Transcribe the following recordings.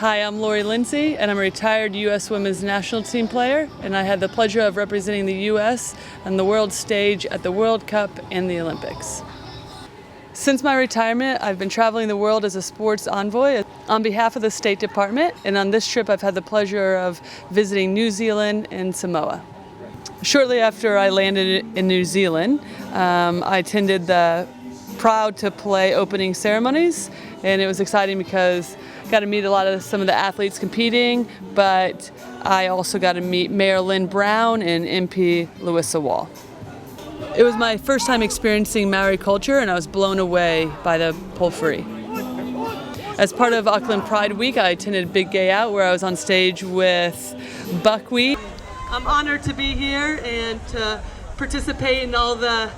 Hi, I'm Lori Lindsay, and I'm a retired U.S. Women's National Team player, and I had the pleasure of representing the U.S. on the world stage at the World Cup and the Olympics. Since my retirement, I've been traveling the world as a sports envoy on behalf of the State Department, and on this trip I've had the pleasure of visiting New Zealand and Samoa. Shortly after I landed in New Zealand, I attended the Proud to Play opening ceremonies, and it was exciting because I got to meet some of the athletes competing, but I also got to meet Mayor Lynn Brown and MP Louisa Wall. It was my first time experiencing Maori culture, and I was blown away by the pōwhiri. As part of Auckland Pride Week, I attended Big Gay Out, where I was on stage with Buckwheat. I'm honored to be here and to participate in all the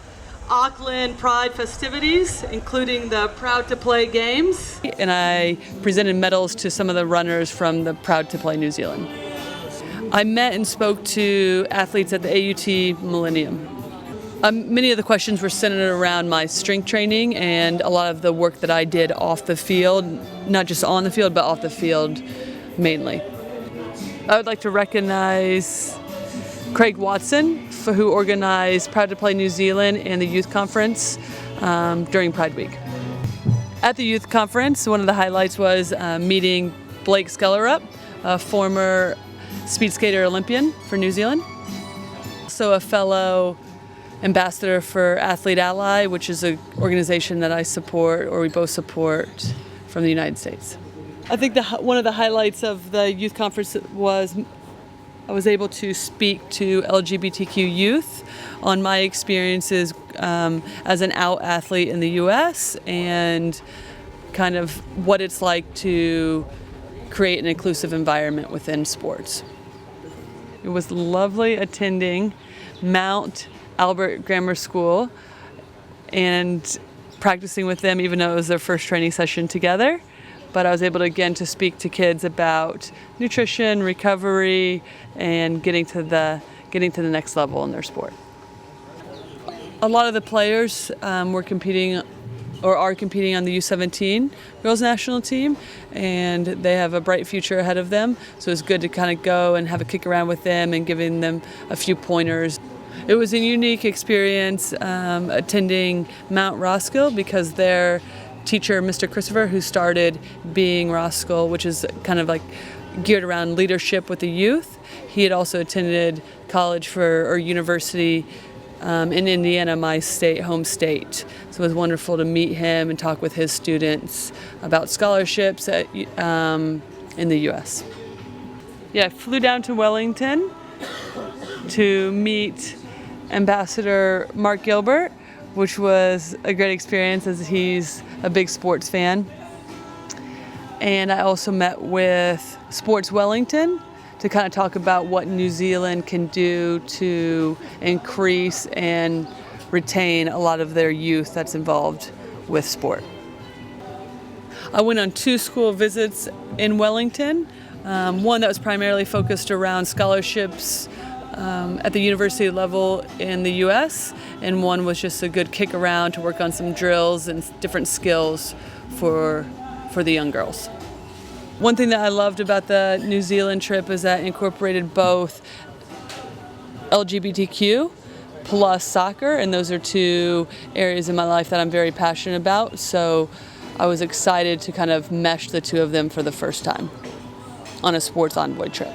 Auckland Pride festivities, including the Proud to Play games. And I presented medals to some of the runners from the Proud to Play New Zealand. I met and spoke to athletes at the AUT Millennium. Many of the questions were centered around my strength training and a lot of the work that I did off the field, not just on the field, but off the field mainly. I would like to recognize Craig Watson, who organized Proud to Play New Zealand and the Youth Conference during Pride Week. At the Youth Conference, one of the highlights was meeting Blake Skellerup, a former speed skater Olympian for New Zealand. Also a fellow ambassador for Athlete Ally, which is an organization that I support, or we both support, from the United States. I think one of the highlights of the Youth Conference was I was able to speak to LGBTQ youth on my experiences as an out athlete in the U.S. and kind of what it's like to create an inclusive environment within sports. It was lovely attending Mount Albert Grammar School and practicing with them, even though it was their first training session together. But I was able to speak to kids about nutrition, recovery, and getting to the next level in their sport. A lot of the players were competing or are competing on the U17 girls national team, and they have a bright future ahead of them. So it's good to kind of go and have a kick around with them and giving them a few pointers. It was a unique experience attending Mount Roskill because their teacher, Mr. Christopher, who started Being Roskill, which is kind of like geared around leadership with the youth. He had also attended college or university in Indiana, my home state. So it was wonderful to meet him and talk with his students about scholarships in the U.S. Yeah, I flew down to Wellington to meet Ambassador Mark Gilbert, which was a great experience as he's a big sports fan. And I also met with Sports Wellington to kind of talk about what New Zealand can do to increase and retain a lot of their youth that's involved with sport. I went on 2 school visits in Wellington, one that was primarily focused around scholarships at the university level in the U.S., and one was just a good kick around to work on some drills and different skills for the young girls. One thing that I loved about the New Zealand trip is that it incorporated both LGBTQ plus soccer, and those are 2 areas in my life that I'm very passionate about, so I was excited to kind of mesh the 2 of them for the first time on a sports envoy trip.